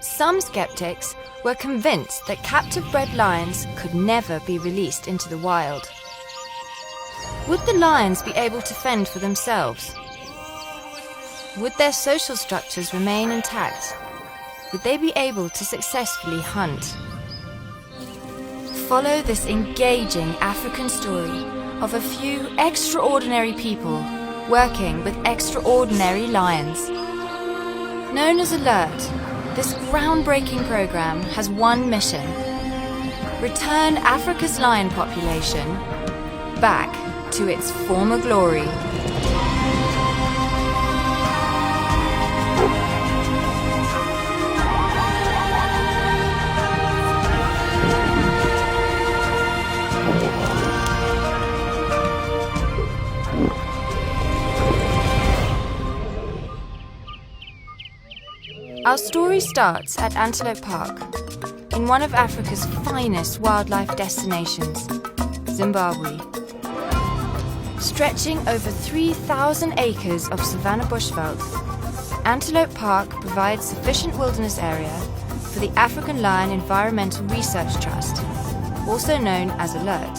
Some skeptics were convinced that captive-bred lions could never be released into the wild. Would the lions be able to fend for themselves? Would their social structures remain intact? Would they be able to successfully hunt? Follow this engaging African story of a few extraordinary people working with extraordinary lions. Known as Alert, this groundbreaking program has one mission: return Africa's lion population back to its former glory. Our story starts at Antelope Park, in one of Africa's finest wildlife destinations, Zimbabwe. Stretching over 3,000 acres of savanna bushveld, Antelope Park provides sufficient wilderness area for the African Lion Environmental Research Trust, also known as ALERT.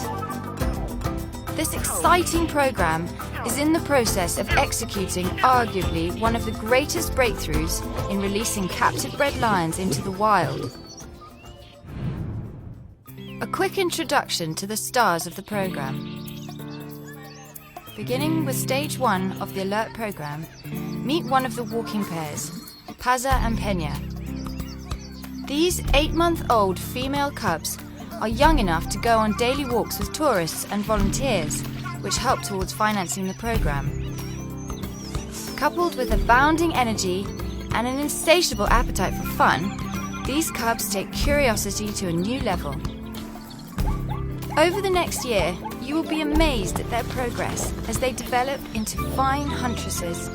This exciting program is in the process of executing arguably one of the greatest breakthroughs in releasing captive-bred lions into the wild. A quick introduction to the stars of the program. Beginning with stage 1 of the ALERT program, meet one of the walking pairs, Paza and Pena. These 8-month-old female cubs are young enough to go on daily walks with tourists and volunteers, which help towards financing the program. Coupled with abounding energy and an insatiable appetite for fun, these cubs take curiosity to a new level. Over the next year, you will be amazed at their progress as they develop into fine huntresses.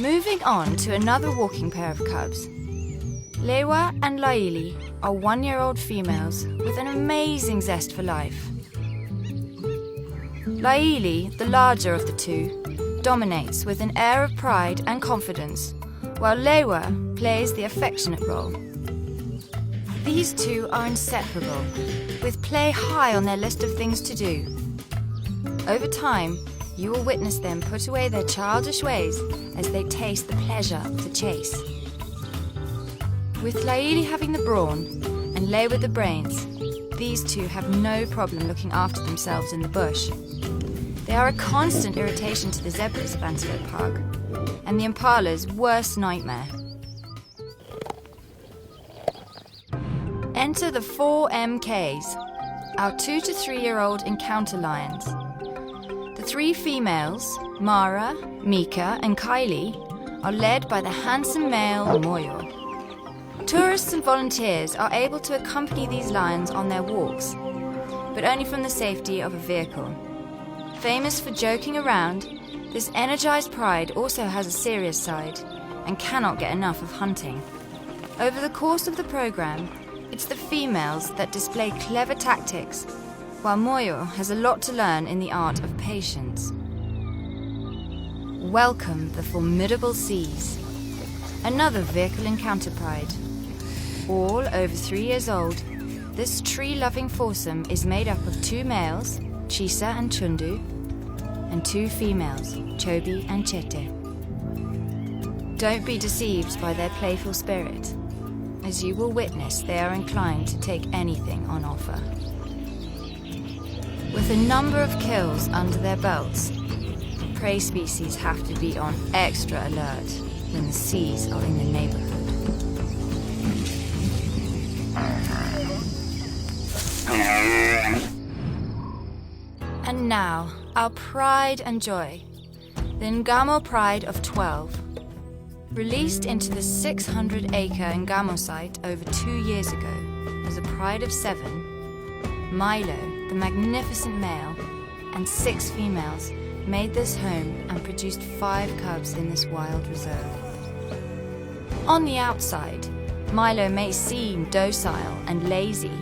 Moving on to another walking pair of cubs. Lewa and Laili are 1-year-old females with an amazing zest for life. Laili, the larger of the two, dominates with an air of pride and confidence, while Lewa plays the affectionate role. These two are inseparable, with play high on their list of things to do. Over time, you will witness them put away their childish ways as they taste the pleasure of the chase. With Laili having the brawn and Lewa the brains, these two have no problem looking after themselves in the bush. They are a constant irritation to the zebras of Antelope Park, and the impala's worst nightmare. Enter the 4 MKs, our 2 to 3-year-old encounter lions. The 3 females, Mara, Mika and Kylie, are led by the handsome male Moyo. Tourists and volunteers are able to accompany these lions on their walks, but only from the safety of a vehicle. Famous for joking around, this energized pride also has a serious side and cannot get enough of hunting. Over the course of the program, it's the females that display clever tactics, while Moyo has a lot to learn in the art of patience. Welcome the formidable seas. Another vehicle encounter pride. All over 3 years old, this tree-loving foursome is made up of 2 males, Chisa and Chundu, and 2 females, Chobi and Chete. Don't be deceived by their playful spirit, as you will witness they are inclined to take anything on offer. With a number of kills under their belts, prey species have to be on extra alert when the seas are in the neighborhood. And now, our pride and joy, the Ngamo Pride of 12. Released into the 600-acre Ngamo site over 2 years ago as a pride of 7, Milo, the magnificent male, and 6 females made this home and produced 5 cubs in this wild reserve. On the outside, Milo may seem docile and lazy,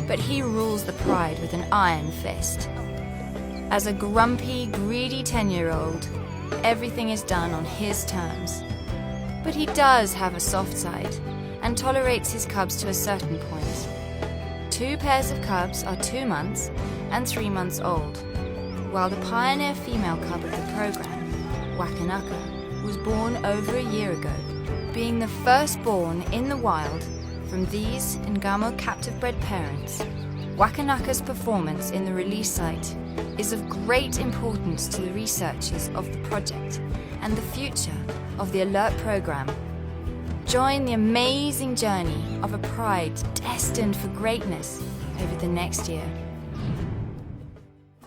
but he rules the pride with an iron fist. As a grumpy, greedy 10-year-old, everything is done on his terms. But he does have a soft side and tolerates his cubs to a certain point. 2 pairs of cubs are 2 months and 3 months old, while the pioneer female cub of the program, Wakanaka, was born over a year ago, being the firstborn in the wild from these Ngamo captive-bred parents. Wakanaka's performance in the release site is of great importance to the researchers of the project and the future of the Alert program. Join the amazing journey of a pride destined for greatness over the next year.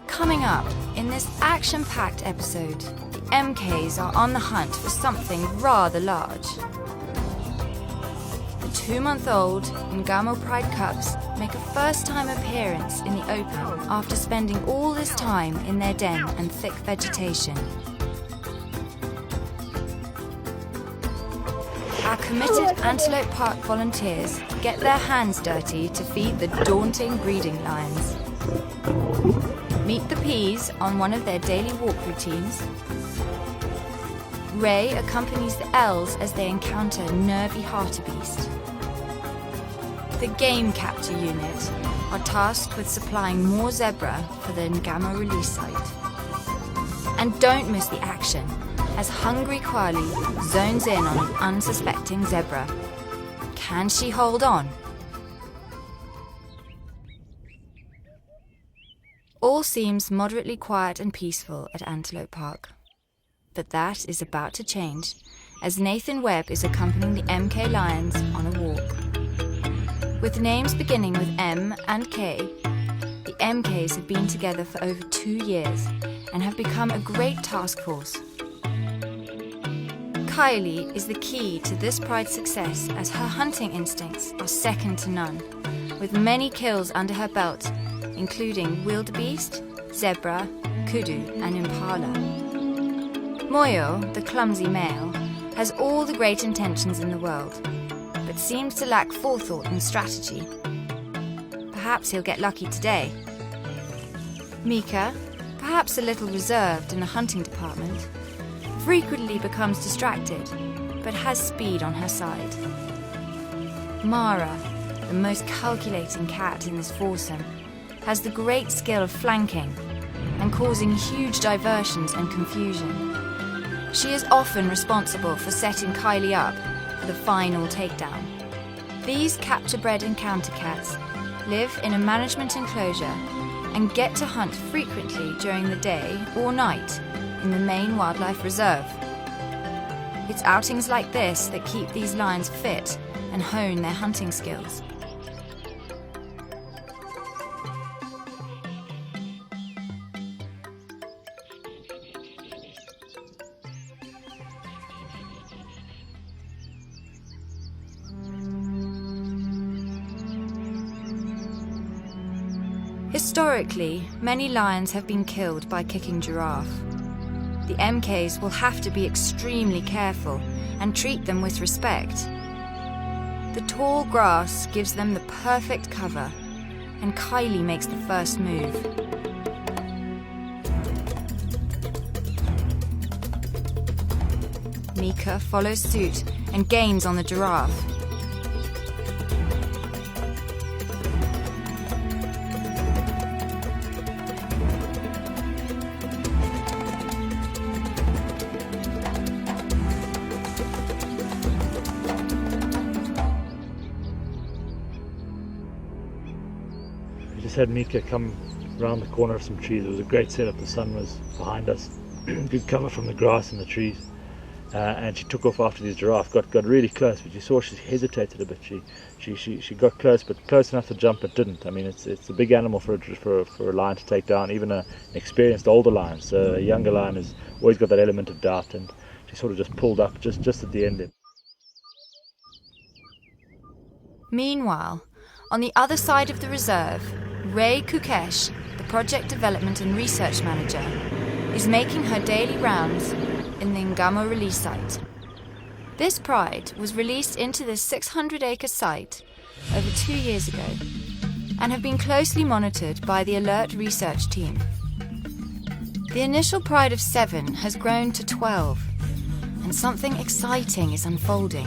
Coming up in this action-packed episode, the MKs are on the hunt for something rather large. The 2-month-old Ngamo Pride cubs make a first-time appearance in the open after spending all this time in their den and thick vegetation. Our committed Antelope Park volunteers get their hands dirty to feed the daunting breeding lions. Meet the Peas on one of their daily walk routines. Ray accompanies the L's as they encounter nervy hartebeest. The Game Capture Unit are tasked with supplying more zebra for the Ngamo release site. And don't miss the action as hungry Kwali zones in on an unsuspecting zebra. Can she hold on? All seems moderately quiet and peaceful at Antelope Park. But that is about to change as Nathan Webb is accompanying the MK lions on a walk. With names beginning with M and K, the MKs have been together for over 2 years and have become a great task force. Kylie is the key to this pride's success as her hunting instincts are second to none, with many kills under her belt, including wildebeest, zebra, kudu and impala. Moyo, the clumsy male, has all the great intentions in the world, but seems to lack forethought and strategy. Perhaps he'll get lucky today. Mika, perhaps a little reserved in the hunting department, frequently becomes distracted, but has speed on her side. Mara, the most calculating cat in this foursome, has the great skill of flanking and causing huge diversions and confusion. She is often responsible for setting Kylie up for the final takedown. These capture-bred encounter cats live in a management enclosure and get to hunt frequently during the day or night in the main wildlife reserve. It's outings like this that keep these lions fit and hone their hunting skills. Historically, many lions have been killed by kicking giraffe. The MKs will have to be extremely careful and treat them with respect. The tall grass gives them the perfect cover, and Kylie makes the first move. Mika follows suit and gains on the giraffe. We just had Mika come round the corner of some trees. It was a great setup. The sun was behind us. Good cover from the grass and the trees. And she took off after the giraffe. Got really close, but you saw she hesitated a bit. She got close, but close enough to jump, but didn't. I mean, it's a big animal for a lion to take down, even an experienced older lion. So a younger lion has always got that element of doubt, and she sort of just pulled up just at the end. Meanwhile, on the other side of the reserve, Ray Kukesh, the project development and research manager, is making her daily rounds in the Ngamo release site. This pride was released into this 600-acre site over 2 years ago. and have been closely monitored by the alert research team. The initial pride of 7 has grown to 12, and something exciting is unfolding.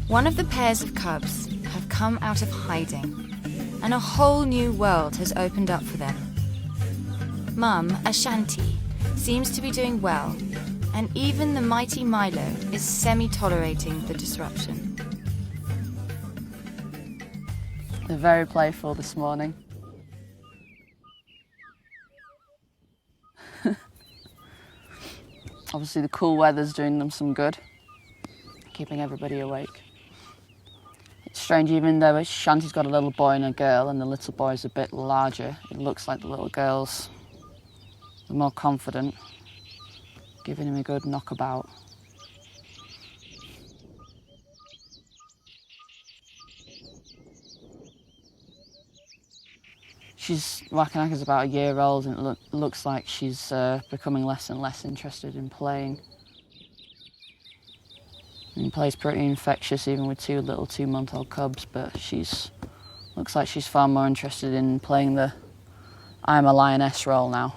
One of the pairs of cubs have come out of hiding, and a whole new world has opened up for them. Mum, Ashanti, seems to be doing well, and even the mighty Milo is semi-tolerating the disruption. They're very playful this morning. Obviously the cool weather's doing them some good, keeping everybody awake. It's strange, even though Shanti's got a little boy and a girl and the little boy's a bit larger, it looks like the little girl's more confident, giving him a good knockabout. Wakanaka's about a year old, and it looks like she's becoming less and less interested in playing. And play's pretty infectious, even with 2 little 2-month-old cubs, but looks like she's far more interested in playing the I'm a lioness role now,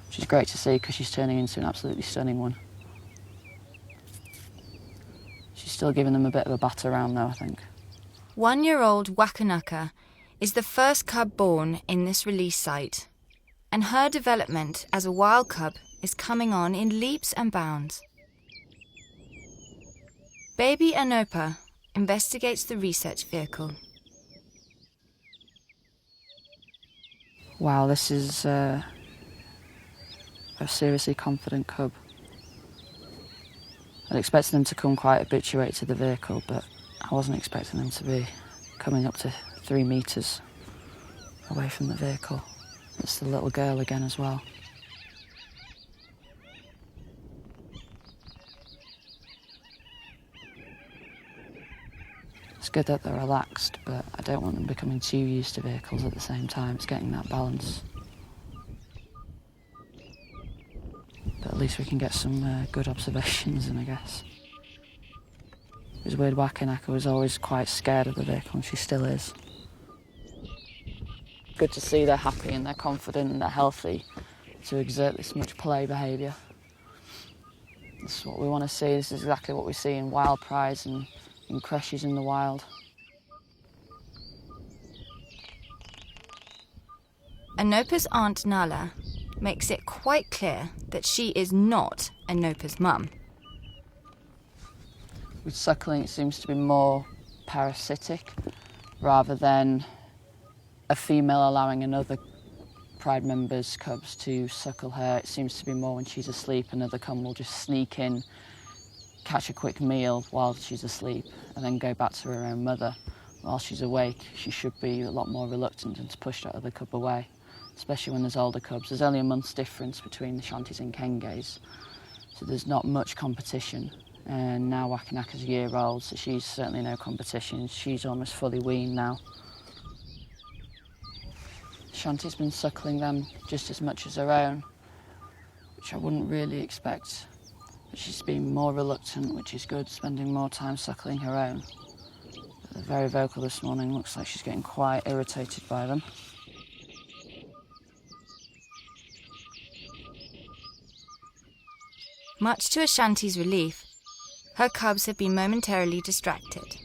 which is great to see because she's turning into an absolutely stunning one. She's still giving them a bit of a bat around though, I think. 1-year-old Wakanaka is the first cub born in this release site, and her development as a wild cub is coming on in leaps and bounds. Baby Anopa investigates the research vehicle. Wow, this is a seriously confident cub. I'd expected them to come quite habituated to the vehicle, but I wasn't expecting them to be coming up to 3 metres away from the vehicle. It's the little girl again as well. It's good that they're relaxed, but I don't want them becoming too used to vehicles at the same time. It's getting that balance. But at least we can get some good observations in, I guess. It was weird, Wakanaka was always quite scared of the vehicle, and she still is. Good to see they're happy and they're confident and they're healthy to exert this much play behaviour. This is what we want to see. This is exactly what we see in wild prides and in creches in the wild. Anopa's aunt Nala makes it quite clear that she is not Anopa's mum. With suckling, it seems to be more parasitic rather than a female allowing another pride member's cubs to suckle her. It seems to be more when she's asleep, another cub will just sneak in, catch a quick meal while she's asleep, and then go back to her own mother. While she's awake, she should be a lot more reluctant and to push that other cub away, especially when there's older cubs. There's only a month's difference between the Shantis and Kenges, so there's not much competition. And now Wakanaka's a year old, so she's certainly no competition. She's almost fully weaned now. Shanti's been suckling them just as much as her own, which I wouldn't really expect. But she's been more reluctant, which is good, spending more time suckling her own. But they're very vocal this morning. Looks like she's getting quite irritated by them. Much to Ashanti's relief, her cubs have been momentarily distracted.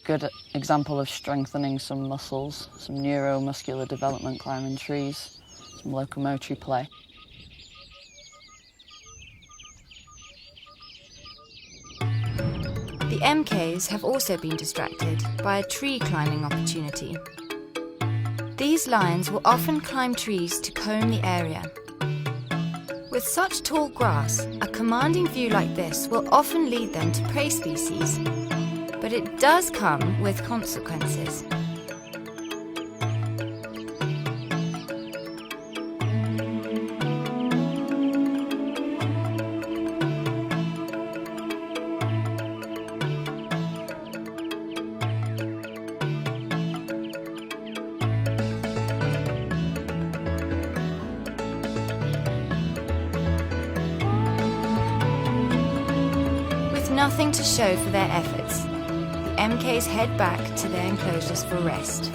Good example of strengthening some muscles, some neuromuscular development climbing trees, some locomotory play. The MKs have also been distracted by a tree climbing opportunity. These lions will often climb trees to comb the area. With such tall grass, a commanding view like this will often lead them to prey species, but it does come with consequences. nothing to show for their efforts, the MKs head back to their enclosures for rest.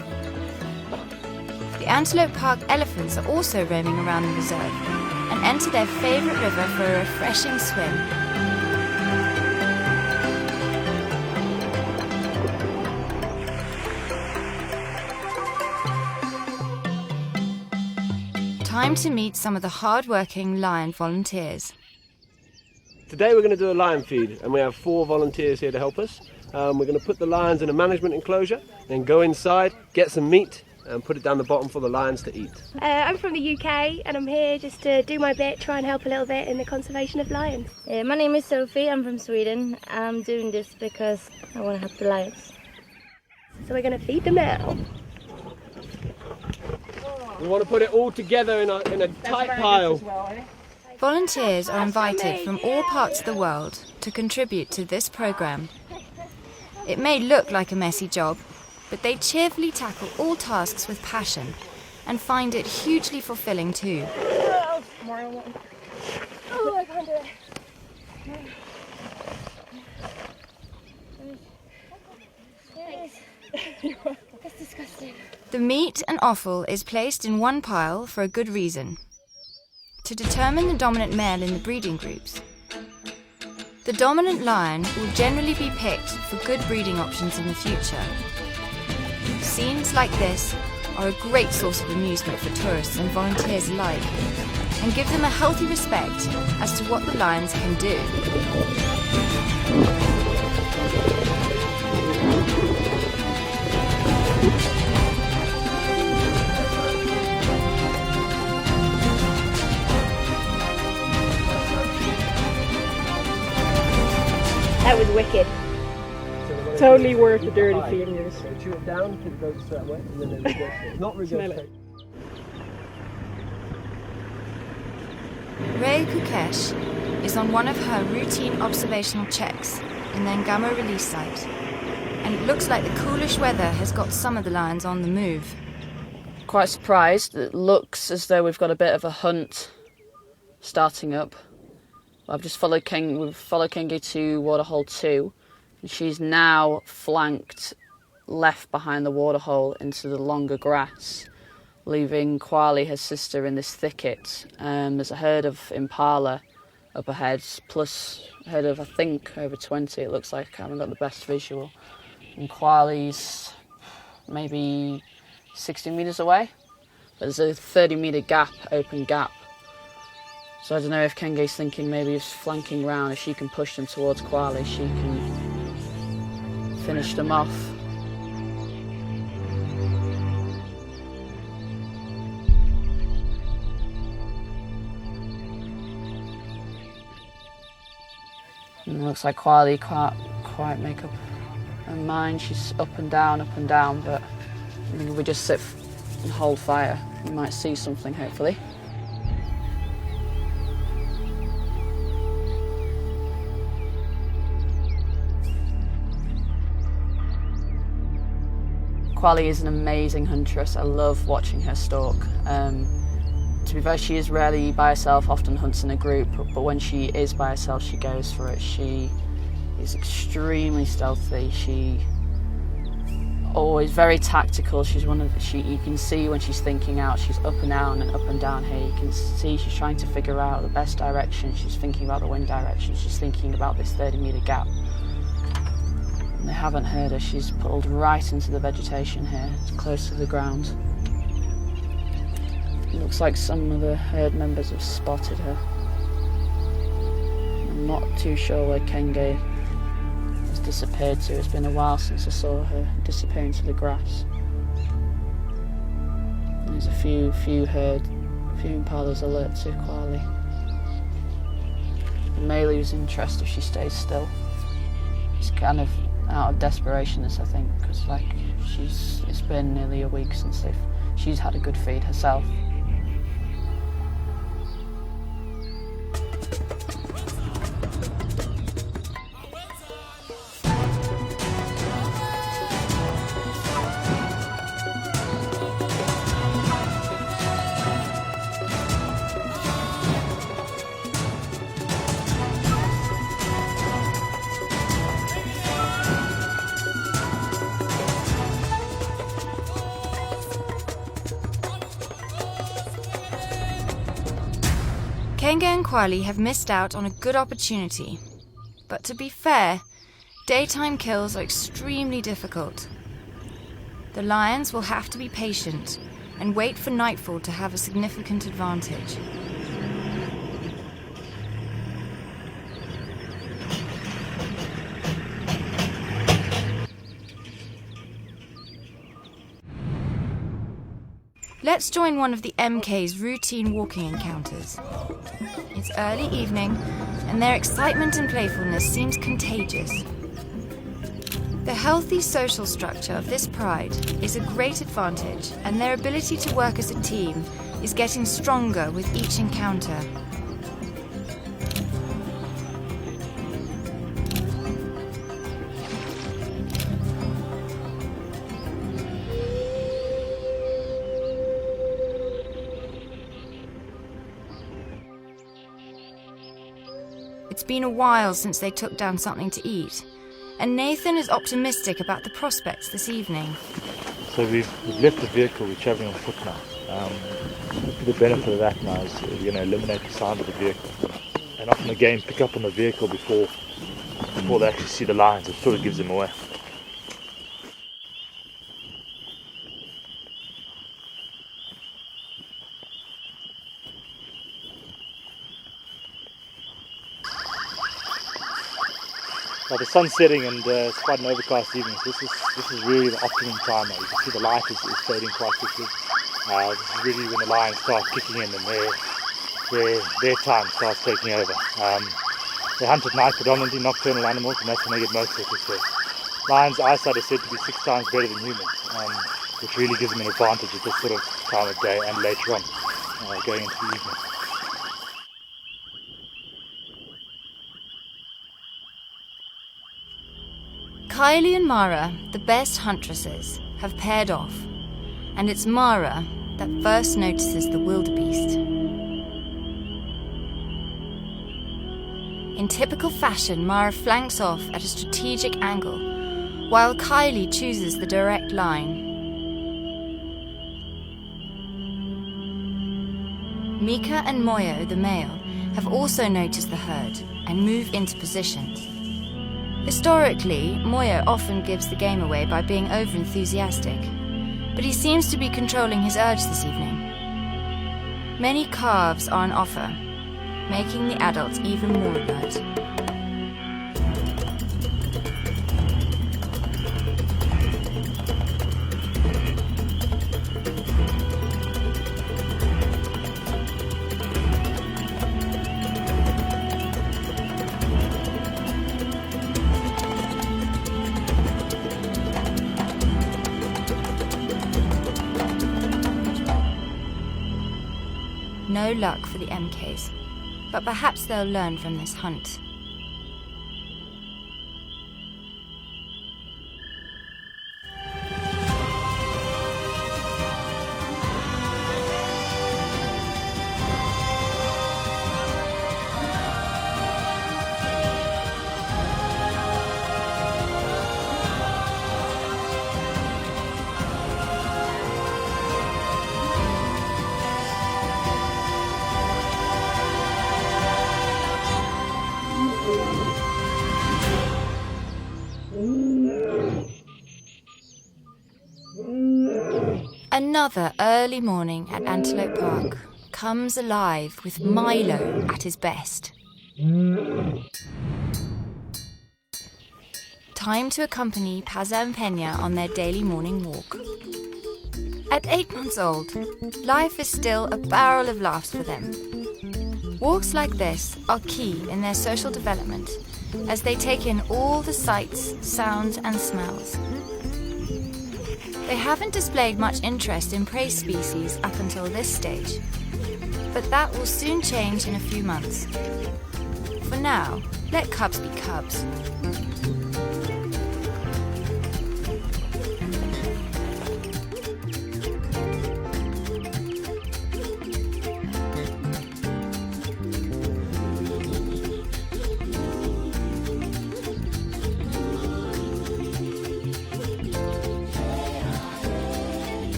The Antelope Park elephants are also roaming around the reserve and enter their favourite river for a refreshing swim. Time to meet some of the hard-working lion volunteers. Today we're going to do a lion feed, and we have 4 volunteers here to help us. We're going to put the lions in a management enclosure, then go inside, get some meat and put it down the bottom for the lions to eat. I'm from the UK and I'm here just to do my bit, try and help a little bit in the conservation of lions. My name is Sophie, I'm from Sweden. I'm doing this because I want to help the lions. So we're going to feed them now. We want to put it all together in a tight pile. Volunteers are invited from all parts of the world to contribute to this programme. It may look like a messy job, but they cheerfully tackle all tasks with passion and find it hugely fulfilling too. Oh, I can't do it. That's disgusting. The meat and offal is placed in one pile for a good reason: to determine the dominant male in the breeding groups. The dominant lion will generally be picked for good breeding options in the future. Scenes like this are a great source of amusement for tourists and volunteers alike, and give them a healthy respect as to what the lions can do. That was wicked. Totally worth the dirty fingers. So chew it down because it goes that way, and then it regurgitates. Not regurgitate. Ray Kukesh is on one of her routine observational checks in the Ngamo release site, and it looks like the coolish weather has got some of the lions on the move. Quite surprised. It looks as though we've got a bit of a hunt starting up. I've just followed Kingi to waterhole 2, and she's now flanked left behind the waterhole into the longer grass, leaving Kwali, her sister, in this thicket. There's a herd of impala up ahead, plus a herd of, I think, over 20, it looks like. I haven't got the best visual. And Kwali's maybe 60 metres away, but there's a 30-metre gap, open gap. So I don't know if Kenge's thinking maybe he's flanking round. If she can push them towards Kwali, she can finish them off. And it looks like Kwali can't quite make up her mind. She's up and down, but I think if we just sit and hold fire, we might see something, hopefully. Kwali is an amazing huntress. I love watching her stalk. To be fair, she is rarely by herself, often hunts in a group, but when she is by herself, she goes for it. She is extremely stealthy. She always very tactical. She's you can see when she's thinking out, she's up and down here. You can see she's trying to figure out the best direction. She's thinking about the wind direction. She's thinking about this 30-metre gap. They haven't heard her. She's pulled right into the vegetation here. It's close to the ground. It looks like some of the herd members have spotted her. I'm not too sure where Kenge has disappeared to. It's been a while since I saw her disappear into the grass. There's a few impalas alert to Kwali. The male is interested if she stays still. It's kind of out of desperation, I think, because it's been nearly a week since she's had a good feed herself. Benga and Kwali have missed out on a good opportunity. But to be fair, daytime kills are extremely difficult. The lions will have to be patient and wait for nightfall to have a significant advantage. Let's join one of the MK's routine walking encounters. It's early evening, and their excitement and playfulness seems contagious. The healthy social structure of this pride is a great advantage, and their ability to work as a team is getting stronger with each encounter. It's been a while since they took down something to eat, and Nathan is optimistic about the prospects this evening. So we've left the vehicle, we're travelling on foot now. The benefit of that now is eliminate the sound of the vehicle. And often again pick up on the vehicle before they actually see the lions. It sort of gives them away. Well, the sun's setting and it's quite an overcast evening, so this is really the optimum time now. You can see the light is fading quite quickly. This is really when the lions start kicking in and their time starts taking over. They hunt at night, predominantly nocturnal animals, and that's when they get most of the success. Lions' eyesight is said to be 6 times better than humans, which really gives them an advantage at this sort of time of day and later on, going into the evening. Kylie and Mara, the best huntresses, have paired off, and it's Mara that first notices the wildebeest. In typical fashion, Mara flanks off at a strategic angle, while Kylie chooses the direct line. Mika and Moyo, the male, have also noticed the herd and move into positions. Historically, Moyo often gives the game away by being over-enthusiastic, but he seems to be controlling his urge this evening. Many calves are on offer, making the adults even more alert. No luck for the MKs, but perhaps they'll learn from this hunt. Another early morning at Antelope Park comes alive with Milo at his best. Time to accompany Paza and Pena on their daily morning walk. At 8 months old, life is still a barrel of laughs for them. Walks like this are key in their social development as they take in all the sights, sounds and smells. They haven't displayed much interest in prey species up until this stage, but that will soon change in a few months. For now, let cubs be cubs.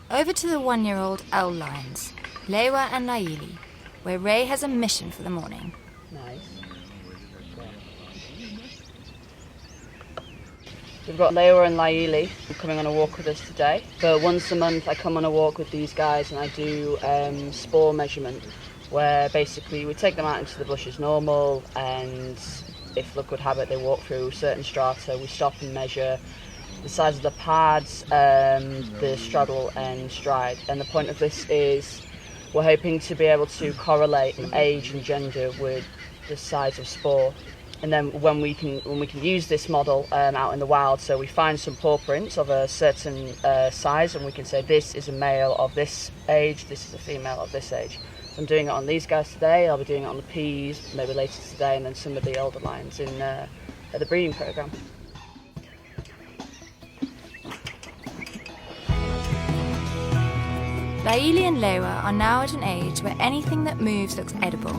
Over to the 1-year-old owl lions, Lewa and Laili, where Ray has a mission for the morning. Nice. We've got Lewa and Laili coming on a walk with us today. But once a month I come on a walk with these guys and I do spore measurement, where basically we take them out into the bush as normal, and if luck would have it they walk through certain strata. We stop and measure the size of the pads, the straddle and stride. And the point of this is we're hoping to be able to correlate age and gender with the size of spore. And then when we can use this model out in the wild, so we find some paw prints of a certain size, and we can say this is a male of this age, this is a female of this age. So I'm doing it on these guys today. I'll be doing it on the peas maybe later today, and then some of the older lions in at the breeding program. Laili and Lewa are now at an age where anything that moves looks edible,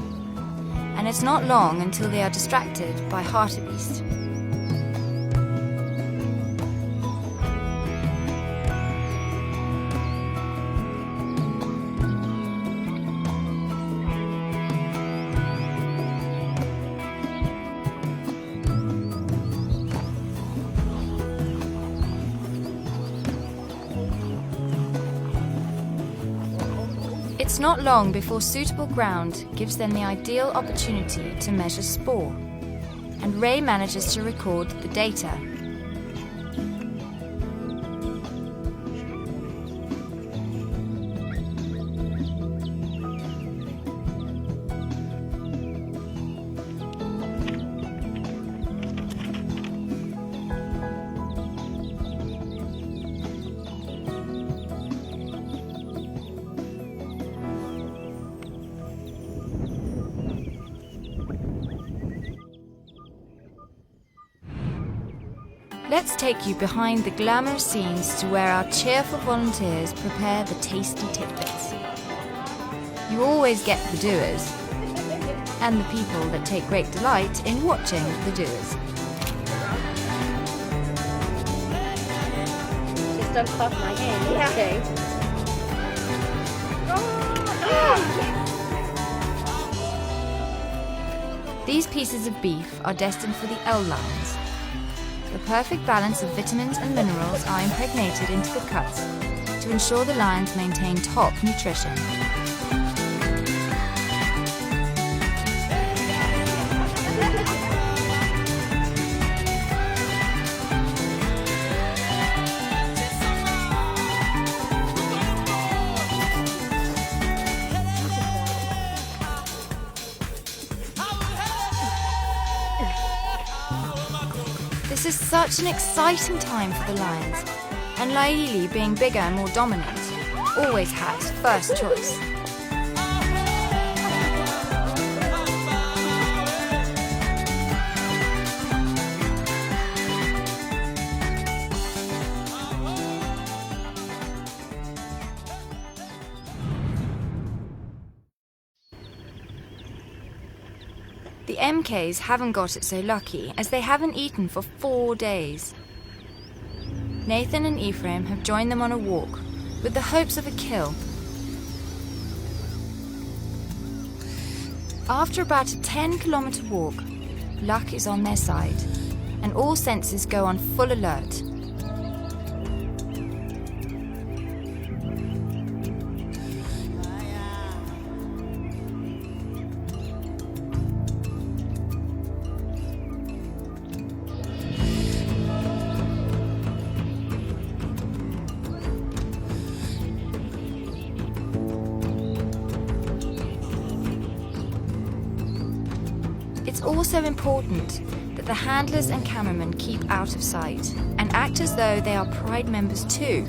and it's not long until they are distracted by hartebeest. It's not long before suitable ground gives them the ideal opportunity to measure spore, and Ray manages to record the data. Let's take you behind the glamorous scenes to where our cheerful volunteers prepare the tasty tidbits. You always get the doers, and the people that take great delight in watching the doers. Just don't cough my hand, okay? These pieces of beef are destined for the L lines. The perfect balance of vitamins and minerals are impregnated into the cuts to ensure the lions maintain top nutrition. This is such an exciting time for the lions, and Laili, being bigger and more dominant, always has first choice. The MKs haven't got it so lucky, as they haven't eaten for 4 days. Nathan and Ephraim have joined them on a walk, with the hopes of a kill. After about a 10-kilometre walk, luck is on their side, and all senses go on full alert. It's also important that the handlers and cameramen keep out of sight and act as though they are Pride members too.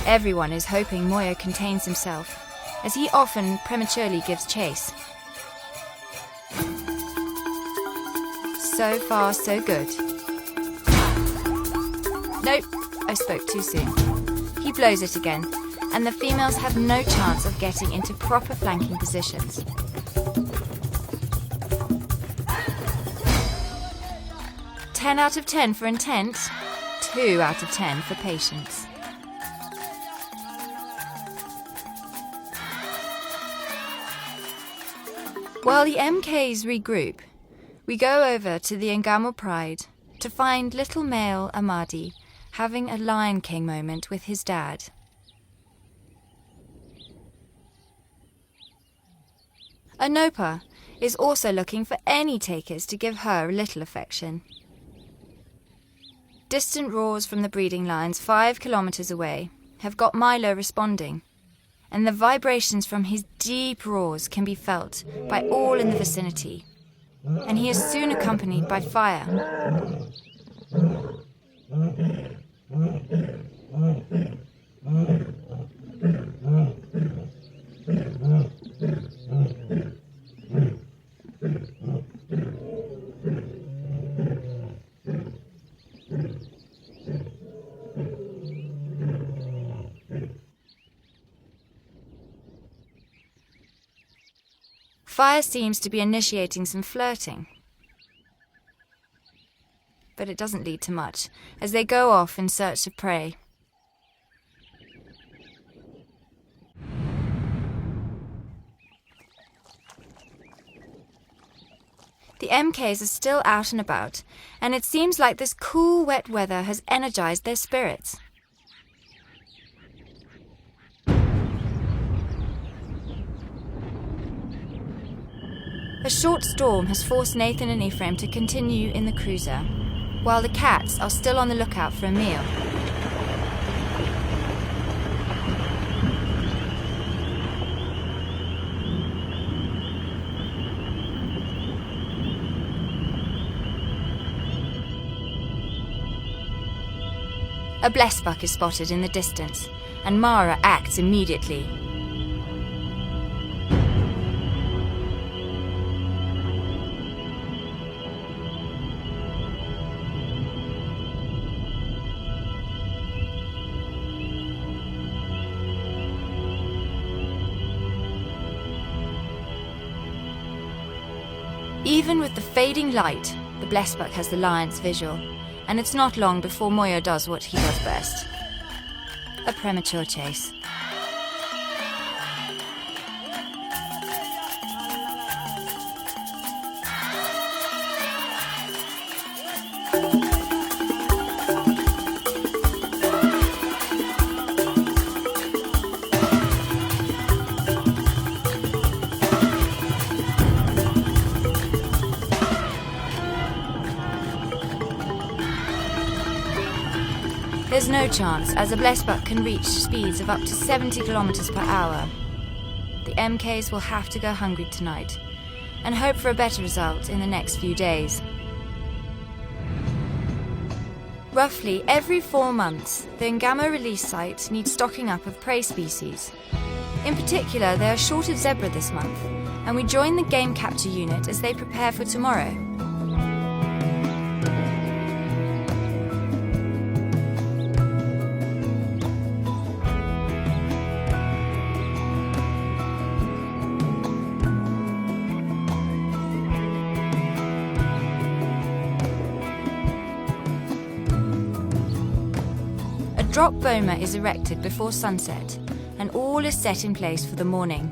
Everyone is hoping Moyo contains himself, as he often prematurely gives chase. So far, so good. Nope, I spoke too soon. He blows it again, and the females have no chance of getting into proper flanking positions. "10 out of 10 for intent, 2 out of 10 for patience." While the MKs regroup, we go over to the Ngamo Pride to find little male Amadi having a Lion King moment with his dad. Anopa is also looking for any takers to give her a little affection. Distant roars from the breeding lions 5 kilometres away have got Milo responding, and the vibrations from his deep roars can be felt by all in the vicinity, and he is soon accompanied by fire. Fire seems to be initiating some flirting, but it doesn't lead to much, as they go off in search of prey. The MKs are still out and about, and it seems like this cool, wet weather has energized their spirits. A short storm has forced Nathan and Ephraim to continue in the cruiser, while the cats are still on the lookout for a meal. A blessbuck is spotted in the distance, and Mara acts immediately. Even with the fading light, the blessbuck has the lion's visual, and it's not long before Moyo does what he does best: a premature chase. There's no chance, as a blessbuck can reach speeds of up to 70 kilometers per hour. The MKs will have to go hungry tonight, and hope for a better result in the next few days. Roughly every 4 months, the Ngamo release site needs stocking up of prey species. In particular, they are short of zebra this month, and we join the game capture unit as they prepare for tomorrow. A drop boma is erected before sunset, and all is set in place for the morning.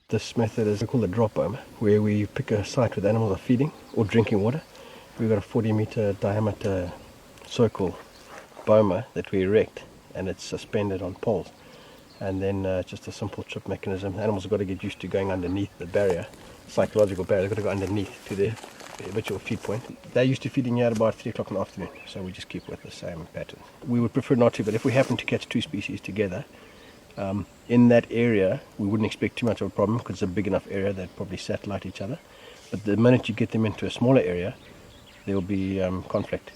This method is called a drop boma, where we pick a site where the animals are feeding or drinking water. We've got a 40-meter diameter circle boma that we erect, and it's suspended on poles. And then just a simple trip mechanism. The animals have got to get used to going underneath the barrier, psychological barrier. They've got to go underneath to their habitual feed point. They're used to feeding here at about 3 o'clock in the afternoon, so we just keep with the same pattern. We would prefer not to, but if we happen to catch 2 species together, in that area, we wouldn't expect too much of a problem because it's a big enough area that probably satellite each other. But the minute you get them into a smaller area, there will be conflict.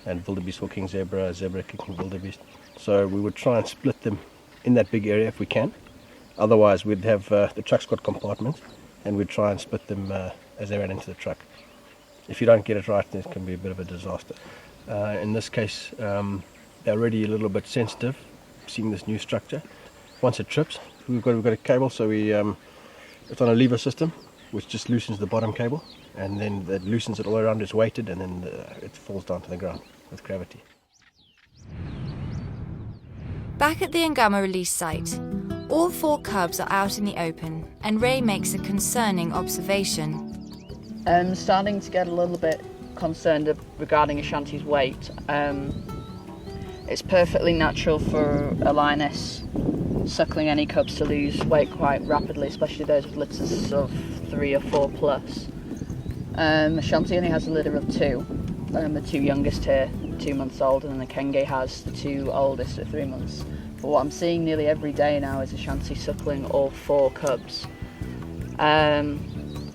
And wildebeest hooking zebra, zebra kicking wildebeest. So we would try and split them in that big area if we can. Otherwise we'd have the truck's got compartments and we'd try and split them as they ran into the truck. If you don't get it right, then it can be a bit of a disaster. In this case, they're already a little bit sensitive, seeing this new structure. Once it trips, we've got a cable, so it's on a lever system, which just loosens the bottom cable, and then that loosens it all around. It's weighted, and then it falls down to the ground with gravity. Back at the Ngama release site, all 4 cubs are out in the open, and Ray makes a concerning observation. I'm starting to get a little bit concerned regarding Ashanti's weight. It's perfectly natural for a lioness suckling any cubs to lose weight quite rapidly, especially those with litters of 3 or 4 plus. Ashanti only has a litter of 2. The 2 youngest here, 2 months old, and then the Kenge has the 2 oldest at 3 months. But what I'm seeing nearly every day now is Ashanti suckling all 4 cubs.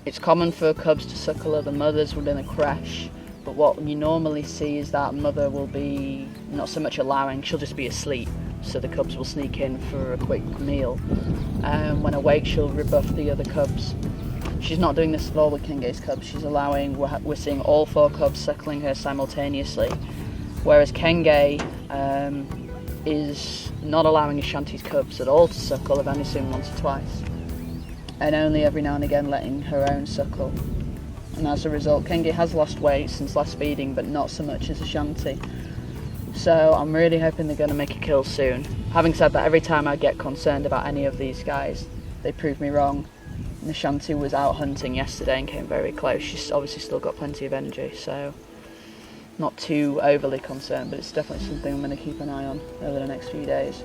It's common for cubs to suckle other mothers within a creche, but what you normally see is that mother will be not so much allowing, she'll just be asleep, so the cubs will sneak in for a quick meal. When awake, she'll rebuff the other cubs. She's not doing this at all with Kenge's cubs. She's allowing, we're seeing all 4 cubs suckling her simultaneously, whereas Kenge is not allowing Ashanti's cubs at all to suckle. I've only seen once or twice, and only every now and again letting her own suckle. And as a result, Kenge has lost weight since last feeding, but not so much as Ashanti. So I'm really hoping they're going to make a kill soon. Having said that, every time I get concerned about any of these guys, they prove me wrong. And Ashanti was out hunting yesterday and came very close. She's obviously still got plenty of energy, so not too overly concerned, but it's definitely something I'm going to keep an eye on over the next few days.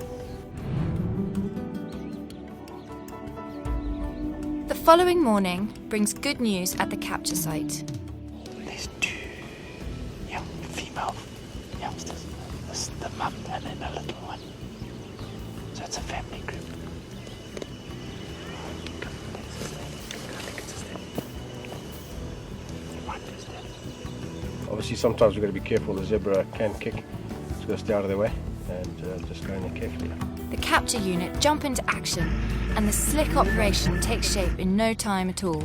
The following morning brings good news at the capture site. There's 2 young female youngsters. This is the mum and then a little one. So it's a family group. Obviously sometimes we've got to be careful. The zebra can kick, so we've got to stay out of their way and just go in there carefully. The capture unit jump into action, and the slick operation takes shape in no time at all.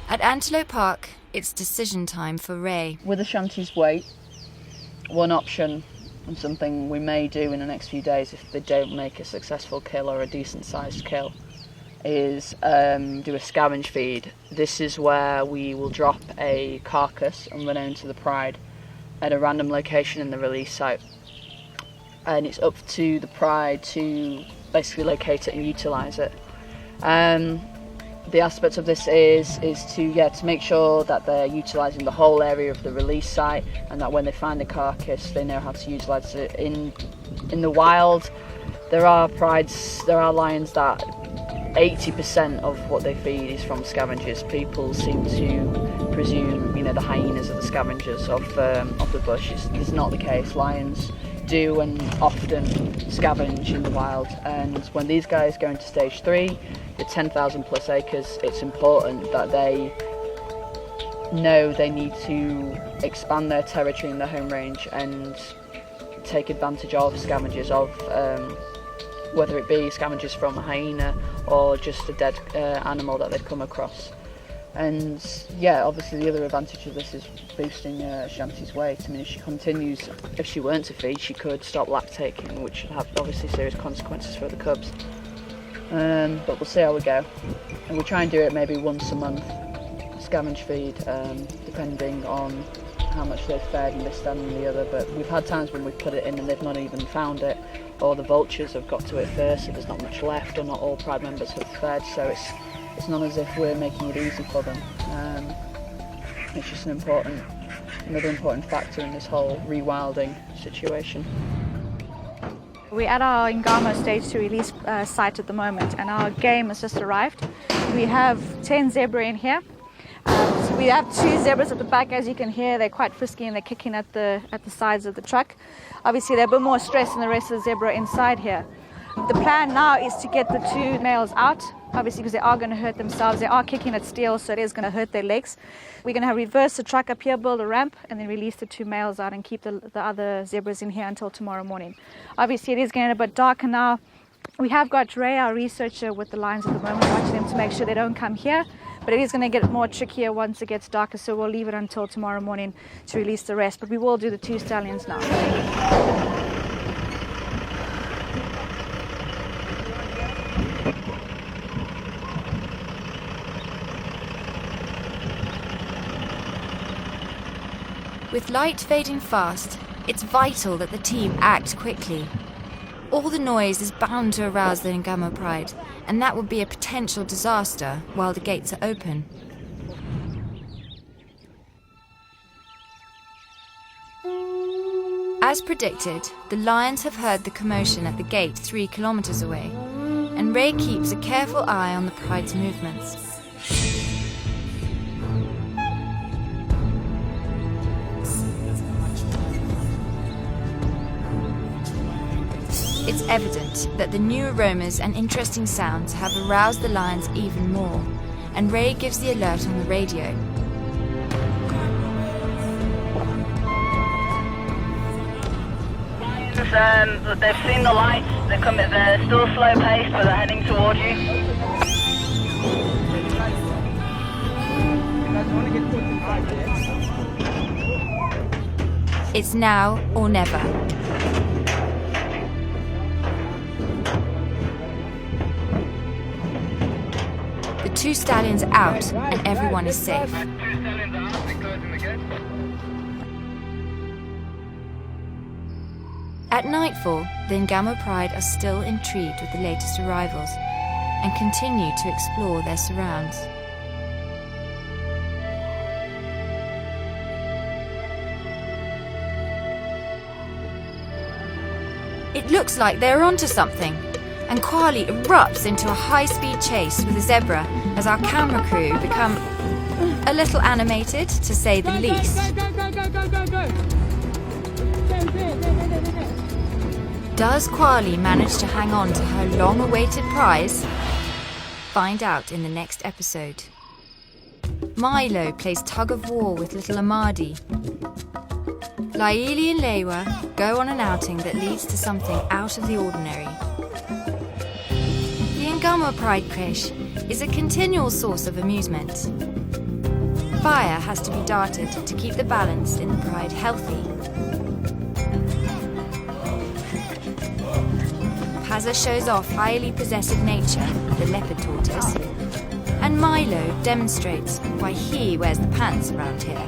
At Antelope Park, it's decision time for Ray. With Ashanti's weight, one option, and something we may do in the next few days if they don't make a successful kill or a decent sized kill, is do a scavenge feed. This is where we will drop a carcass unbeknown to the pride at a random location in the release site, and it's up to the pride to basically locate it and utilise it. The aspect of this is to make sure that they're utilising the whole area of the release site, and that when they find a carcass they know how to utilise it. In the wild, there are lions that 80% of what they feed is from scavengers. People seem to presume, the hyenas are the scavengers of the bush. It's not the case. Lions do and often scavenge in the wild, and when these guys go into stage 3, the 10,000 plus acres, it's important that they know they need to expand their territory in their home range and take advantage of scavengers, whether it be scavengers from a hyena or just a dead animal that they've come across. And yeah, obviously the other advantage of this is boosting Ashanti's weight. I mean, if she weren't to feed, she could stop lactating, which would have obviously serious consequences for the cubs. But we'll see how we go. And we'll try and do it maybe once a month, scavenge feed, depending on how much they've fed and this, that and the other. But we've had times when we've put it in and they've not even found it, or the vultures have got to it first, so there's not much left, or not all pride members have fed, so it's not as if we're making it easy for them. It's just another important factor in this whole rewilding situation. We're at our Ngama stage to release site at the moment, and our game has just arrived. We have 10 zebra in here. So we have 2 zebras at the back, as you can hear. They're quite frisky and they're kicking at the sides of the truck. Obviously they're a bit more stressed than the rest of the zebra inside here. The plan now is to get the 2 males out, obviously because they are going to hurt themselves. They are kicking at steel, so it is going to hurt their legs. We're going to reverse the truck up here, build a ramp, and then release the 2 males out and keep the other zebras in here until tomorrow morning. Obviously it is getting a bit darker now. We have got Ray, our researcher, with the lions at the moment, watching them to make sure they don't come here. But it is going to get more trickier once it gets darker, so we'll leave it until tomorrow morning to release the rest. But we will do the 2 stallions now. With light fading fast, it's vital that the team act quickly. All the noise is bound to arouse the Ngama pride, and that would be a potential disaster while the gates are open. As predicted, the lions have heard the commotion at the gate 3 kilometers away, and Ray keeps a careful eye on the pride's movements. It's evident that the new aromas and interesting sounds have aroused the lions even more, and Ray gives the alert on the radio. They've seen the lights, they're still slow paced, but they're heading towards you. It's now or never. The 2 stallions are out and everyone is safe. At nightfall, the Ngama pride are still intrigued with the latest arrivals and continue to explore their surrounds. It looks like they're onto something, and Kwali erupts into a high-speed chase with the zebra as our camera crew become a little animated, to say the least. Does Kwali manage to hang on to her long-awaited prize? Find out in the next episode. Milo plays tug-of-war with little Amadi. Laili and Lewa go on an outing that leads to something out of the ordinary. The Ngama Pride Crash is a continual source of amusement. Fire has to be darted to keep the balance in the pride healthy. Pazza shows off highly possessive nature, the leopard tortoise, and Milo demonstrates why he wears the pants around here.